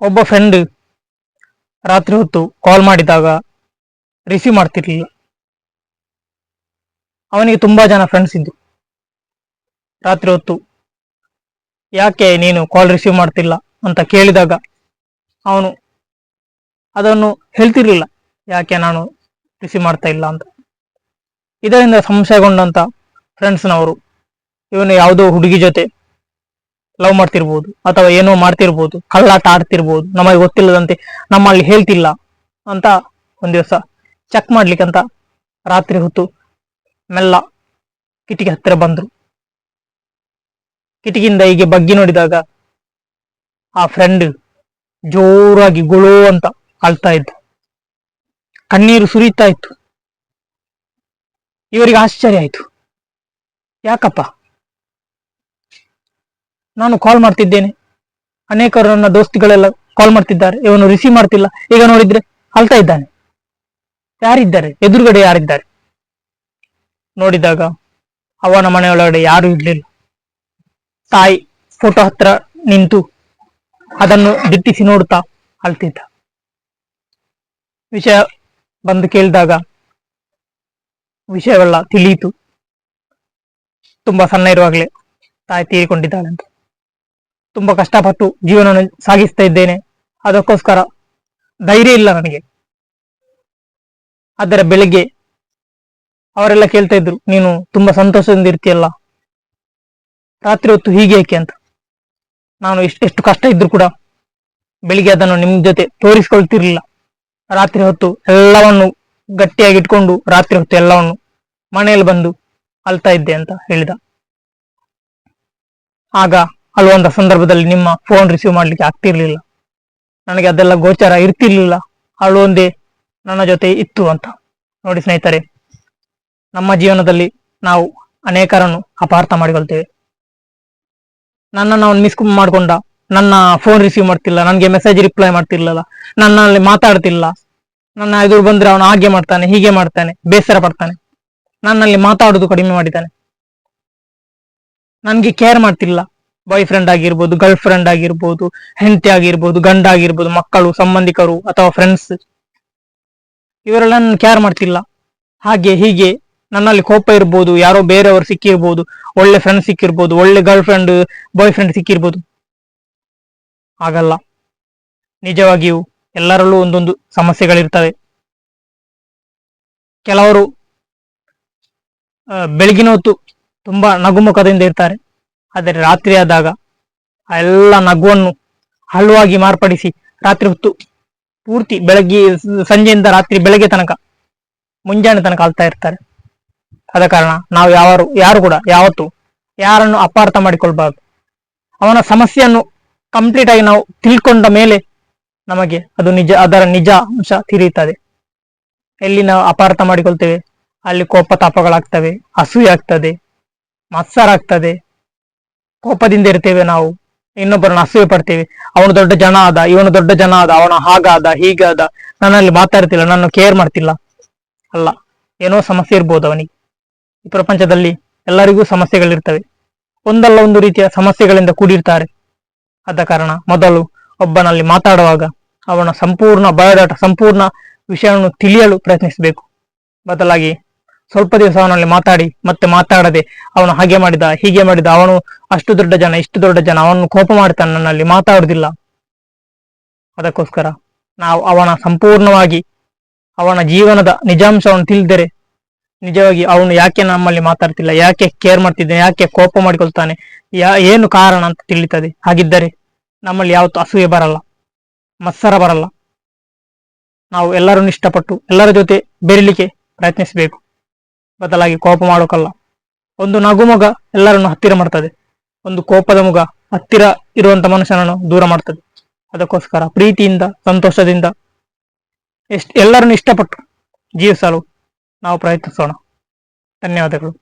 ಒಬ್ಬ ಫ್ರೆಂಡ್ ರಾತ್ರಿ ಹೊತ್ತು ಕಾಲ್ ಮಾಡಿದಾಗ ರಿಸೀವ್ ಮಾಡ್ತಿರ್ಲಿಲ್ಲ. ಅವನಿಗೆ ತುಂಬಾ ಜನ ಫ್ರೆಂಡ್ಸ್ ಇದ್ದು. ರಾತ್ರಿ ಹೊತ್ತು ಯಾಕೆ ನೀನು ಕಾಲ್ ರಿಸೀವ್ ಮಾಡ್ತಿಲ್ಲ ಅಂತ ಕೇಳಿದಾಗ ಅವನು ಅದನ್ನು ಹೇಳ್ತಿರ್ಲಿಲ್ಲ, ಯಾಕೆ ನಾನು ರಿಸೀವ್ ಮಾಡ್ತಾ ಇಲ್ಲ ಅಂತ. ಇದರಿಂದ ಸಂಶಯಗೊಂಡಂತ ಫ್ರೆಂಡ್ಸ್ನವರು ಇವನು ಯಾವುದೋ ಹುಡುಗಿ ಜೊತೆ ಲವ್ ಮಾಡ್ತಿರ್ಬೋದು ಅಥವಾ ಏನೋ ಮಾಡ್ತಿರ್ಬೋದು, ಕಳ್ಳಾಟ ಆಡ್ತಿರ್ಬೋದು, ನಮಗೆ ಗೊತ್ತಿಲ್ಲದಂತೆ ನಮ್ಮಲ್ಲಿ ಹೇಳ್ತಿಲ್ಲ ಅಂತ ಒಂದ್ ದಿವಸ ಚೆಕ್ ಮಾಡ್ಲಿಕ್ಕಂತ ರಾತ್ರಿ ಹೊತ್ತು ಮೆಲ್ಲ ಕಿಟಕಿ ಹತ್ತಿರ ಬಂದ್ರು. ಕಿಟಕಿಯಿಂದ ಹೀಗೆ ಬಗ್ಗಿ ನೋಡಿದಾಗ ಆ ಫ್ರೆಂಡ್ ಜೋರಾಗಿ ಗುಳೋ ಅಂತ ಅಳ್ತಾ ಇದ್ದ, ಕಣ್ಣೀರು ಸುರಿತಾ ಇತ್ತು. ಇವರಿಗೆ ಆಶ್ಚರ್ಯ ಆಯ್ತು, ಯಾಕಪ್ಪ, ನಾನು ಕಾಲ್ ಮಾಡ್ತಿದ್ದೇನೆ, ಅನೇಕರು ನನ್ನ ದೋಸ್ತಿಗಳೆಲ್ಲ ಕಾಲ್ ಮಾಡ್ತಿದ್ದಾರೆ, ಇವನು ರಿಸೀವ್ ಮಾಡ್ತಿಲ್ಲ, ಈಗ ನೋಡಿದ್ರೆ ಅಳ್ತಾ ಇದ್ದಾನೆ, ಯಾರಿದ್ದಾರೆ ಎದುರುಗಡೆ, ಯಾರಿದ್ದಾರೆ? ನೋಡಿದಾಗ ಅವನ ಮನೆಯೊಳಗಡೆ ಯಾರು ಇರ್ಲಿಲ್ಲ. ತಾಯಿ ಫೋಟೋ ಹತ್ರ ನಿಂತು ಅದನ್ನು ದಿಟ್ಟಿಸಿ ನೋಡುತ್ತಾ ಅಳ್ತಿದ್ದ. ವಿಷಯ ಬಂದು ಕೇಳಿದಾಗ ವಿಷಯವೆಲ್ಲ ತಿಳಿಯಿತು. ತುಂಬಾ ಸಣ್ಣ ಇರುವಾಗಲೇ ತಾಯಿ ತೀರಿಕೊಂಡಿದ್ದಾಳೆ ಅಂತ. ತುಂಬಾ ಕಷ್ಟಪಟ್ಟು ಜೀವನ ಸಾಗಿಸ್ತಾ ಇದ್ದೇನೆ, ಅದಕ್ಕೋಸ್ಕರ ಧೈರ್ಯ ಇಲ್ಲ ನನಗೆ. ಆದರೆ ಬೆಳಿಗ್ಗೆ ಅವರೆಲ್ಲ ಕೇಳ್ತಾ ಇದ್ರು, ನೀನು ತುಂಬಾ ಸಂತೋಷದಿಂದ ಇರ್ತೀಯಲ್ಲ, ರಾತ್ರಿ ಹೊತ್ತು ಹೀಗೆ ಏಕೆ ಅಂತ. ನಾನು ಎಷ್ಟು ಕಷ್ಟ ಇದ್ರು ಕೂಡ ಬೆಳಿಗ್ಗೆ ಅದನ್ನು ನಿಮ್ ಜೊತೆ ತೋರಿಸ್ಕೊಳ್ತಿರ್ಲಿಲ್ಲ. ರಾತ್ರಿ ಹೊತ್ತು ಎಲ್ಲವನ್ನು ಗಟ್ಟಿಯಾಗಿ ಇಟ್ಕೊಂಡು ರಾತ್ರಿ ಹೊತ್ತು ಎಲ್ಲವನ್ನು ಮನೆಯಲ್ಲಿ ಬಂದು ಅಳ್ತಾ ಇದ್ದೆ ಅಂತ ಹೇಳಿದ. ಆಗ ಅಳುವಂತ ಸಂದರ್ಭದಲ್ಲಿ ನಿಮ್ಮ ಫೋನ್ ರಿಸೀವ್ ಮಾಡ್ಲಿಕ್ಕೆ ಆಗ್ತಿರ್ಲಿಲ್ಲ, ನನಗೆ ಅದೆಲ್ಲ ಗೋಚರ ಇರ್ತಿರ್ಲಿಲ್ಲ, ಅಳುವೊಂದೇ ನನ್ನ ಜೊತೆ ಇತ್ತು ಅಂತ. ನೋಡಿ ಸ್ನೇಹಿತರೆ, ನಮ್ಮ ಜೀವನದಲ್ಲಿ ನಾವು ಅನೇಕರನ್ನು ಅಪಾರ್ಥ ಮಾಡಿಕೊಳ್ತೇವೆ. ನನ್ನನ್ನು ಅವನು ಮಿಸ್ ಮಾಡ್ಕೊಂಡ, ನನ್ನ ಫೋನ್ ರಿಸೀವ್ ಮಾಡ್ತಿಲ್ಲ, ನನಗೆ ಮೆಸೇಜ್ ರಿಪ್ಲೈ ಮಾಡ್ತಿರ್ಲಿಲ್ಲ, ನನ್ನಲ್ಲಿ ಮಾತಾಡ್ತಿಲ್ಲ, ನನ್ನ ಎದುರು ಬಂದ್ರೆ ಅವನು ಹಾಗೆ ಮಾಡ್ತಾನೆ ಹೀಗೆ ಮಾಡ್ತಾನೆ, ಬೇಸರ ಪಡ್ತಾನೆ, ನನ್ನಲ್ಲಿ ಮಾತಾಡುದು ಕಡಿಮೆ ಮಾಡಿದ್ದಾನೆ, ನನ್ಗೆ ಕೇರ್ ಮಾಡ್ತಿಲ್ಲ. ಬಾಯ್ ಫ್ರೆಂಡ್ ಆಗಿರ್ಬೋದು, ಗರ್ಲ್ ಫ್ರೆಂಡ್ ಆಗಿರ್ಬೋದು, ಹೆಂಡತಿ ಆಗಿರ್ಬೋದು, ಗಂಡ ಆಗಿರ್ಬೋದು, ಮಕ್ಕಳು, ಸಂಬಂಧಿಕರು ಅಥವಾ ಫ್ರೆಂಡ್ಸ್, ಇವರೆಲ್ಲ ನನ್ನ ಕೇರ್ ಮಾಡ್ತಿಲ್ಲ, ಹಾಗೆ ಹೀಗೆ. ನನ್ನಲ್ಲಿ ಕೋಪ ಇರ್ಬೋದು, ಯಾರೋ ಬೇರೆಯವರು ಸಿಕ್ಕಿರ್ಬೋದು, ಒಳ್ಳೆ ಫ್ರೆಂಡ್ ಸಿಕ್ಕಿರ್ಬೋದು, ಒಳ್ಳೆ ಗರ್ಲ್ ಫ್ರೆಂಡ್ ಬಾಯ್ ಫ್ರೆಂಡ್ ಸಿಕ್ಕಿರ್ಬೋದು. ಹಾಗಲ್ಲ, ನಿಜವಾಗಿಯೂ ಎಲ್ಲರಲ್ಲೂ ಒಂದೊಂದು ಸಮಸ್ಯೆಗಳಿರ್ತವೆ. ಕೆಲವರು ಬೆಳಗಿನ ಹೊತ್ತು ತುಂಬಾ ನಗುಮುಖದಿಂದ ಇರ್ತಾರೆ, ಆದರೆ ರಾತ್ರಿ ಆದಾಗ ಆ ಎಲ್ಲ ನಗುವನ್ನು ಹಳುವಾಗಿ ಮಾರ್ಪಡಿಸಿ ರಾತ್ರಿ ಹೊತ್ತು ಪೂರ್ತಿ ಬೆಳಗ್ಗೆ ಸಂಜೆಯಿಂದ ರಾತ್ರಿ ಬೆಳಗ್ಗೆ ತನಕ ಮುಂಜಾನೆ ತನಕ ಅಳ್ತಾ ಇರ್ತಾರೆ. ಆದ ಕಾರಣ ನಾವು ಯಾರು ಕೂಡ ಯಾವತ್ತು ಯಾರನ್ನು ಅಪಾರ್ಥ ಮಾಡಿಕೊಳ್ಬಾರ್ದು. ಅವನ ಸಮಸ್ಯೆಯನ್ನು ಕಂಪ್ಲೀಟ್ ಆಗಿ ನಾವು ತಿಳ್ಕೊಂಡ ಮೇಲೆ ನಮಗೆ ಅದು ಅದರ ನಿಜ ಅಂಶ ತಿಳಿಯುತ್ತದೆ. ಎಲ್ಲಿ ನಾವು ಅಪಾರ್ಥ ಮಾಡಿಕೊಳ್ತೇವೆ ಅಲ್ಲಿ ಕೋಪ ತಾಪಗಳಾಗ್ತವೆ, ಅಸೂಯೆ ಆಗ್ತದೆ, ಮತ್ಸರ ಆಗ್ತದೆ, ಕೋಪದಿಂದ ಇರ್ತೇವೆ, ನಾವು ಇನ್ನೊಬ್ಬರನ್ನು ಅಸೂಯೆ ಪಡ್ತೇವೆ. ಅವನು ದೊಡ್ಡ ಜನ ಆದ, ಇವನು ದೊಡ್ಡ ಜನ ಆದ, ಅವನು ಹಾಗಾದ ಹೀಗಾದ, ನನ್ನಲ್ಲಿ ಮಾತಾಡ್ತಿಲ್ಲ, ನನ್ನ ಕೇರ್ ಮಾಡ್ತಿಲ್ಲ. ಅಲ್ಲ, ಏನೋ ಸಮಸ್ಯೆ ಇರ್ಬೋದು ಅವನಿಗೆ. ಈ ಪ್ರಪಂಚದಲ್ಲಿ ಎಲ್ಲರಿಗೂ ಸಮಸ್ಯೆಗಳಿರ್ತವೆ, ಒಂದಲ್ಲ ಒಂದು ರೀತಿಯ ಸಮಸ್ಯೆಗಳಿಂದ ಕೂಡಿರ್ತಾರೆ. ಆದ ಕಾರಣ ಮೊದಲು ಒಬ್ಬನಲ್ಲಿ ಮಾತಾಡುವಾಗ ಅವನ ಸಂಪೂರ್ಣ ಬಯೋಡಾಟ, ಸಂಪೂರ್ಣ ವಿಷಯವನ್ನು ತಿಳಿಯಲು ಪ್ರಯತ್ನಿಸಬೇಕು. ಬದಲಾಗಿ ಸ್ವಲ್ಪ ದಿವಸ ಅವನಲ್ಲಿ ಮಾತಾಡಿ ಮತ್ತೆ ಮಾತಾಡದೆ ಅವನು ಹಾಗೆ ಮಾಡಿದ ಹೀಗೆ ಮಾಡಿದ, ಅವನು ಅಷ್ಟು ದೊಡ್ಡ ಜನ ಇಷ್ಟು ದೊಡ್ಡ ಜನ, ಅವನು ಕೋಪ ಮಾಡ್ತಾನೆ, ನನ್ನಲ್ಲಿ ಮಾತಾಡುದಿಲ್ಲ. ಅದಕ್ಕೋಸ್ಕರ ನಾವು ಅವನ ಸಂಪೂರ್ಣವಾಗಿ ಅವನ ಜೀವನದ ನಿಜಾಂಶವನ್ನು ತಿಳಿದರೆ ನಿಜವಾಗಿ ಅವನು ಯಾಕೆ ನಮ್ಮಲ್ಲಿ ಮಾತಾಡ್ತಿಲ್ಲ, ಯಾಕೆ ಕೇರ್ ಮಾಡ್ತಿದ್ದಾನೆ, ಯಾಕೆ ಕೋಪ ಮಾಡಿಕೊಳ್ತಾನೆ, ಏನು ಕಾರಣ ಅಂತ ತಿಳಿತದೆ. ಹಾಗಿದ್ದರೆ ನಮ್ಮಲ್ಲಿ ಯಾವತ್ತೂ ಅಸೂಯೆ ಬರಲ್ಲ, ಮತ್ಸರ ಬರಲ್ಲ. ನಾವು ಎಲ್ಲರನ್ನು ಇಷ್ಟಪಟ್ಟು ಎಲ್ಲರ ಜೊತೆ ಬೆರಿಲಿಕ್ಕೆ ಪ್ರಯತ್ನಿಸಬೇಕು, ಬದಲಾಗಿ ಕೋಪ ಮಾಡೋಕಲ್ಲ. ಒಂದು ನಗುಮೊಗ ಎಲ್ಲರನ್ನು ಹತ್ತಿರ ಮಾಡ್ತದೆ, ಒಂದು ಕೋಪದ ಮುಗ ಹತ್ತಿರ ಇರುವಂತ ಮನುಷ್ಯನನ್ನು ದೂರ ಮಾಡ್ತದೆ. ಅದಕ್ಕೋಸ್ಕರ ಪ್ರೀತಿಯಿಂದ ಸಂತೋಷದಿಂದ ಎಲ್ಲರನ್ನು ಇಷ್ಟಪಟ್ಟು ಜೀವಿಸಲು ನಾವು ಪ್ರಯತ್ನಿಸೋಣ. ಧನ್ಯವಾದಗಳು.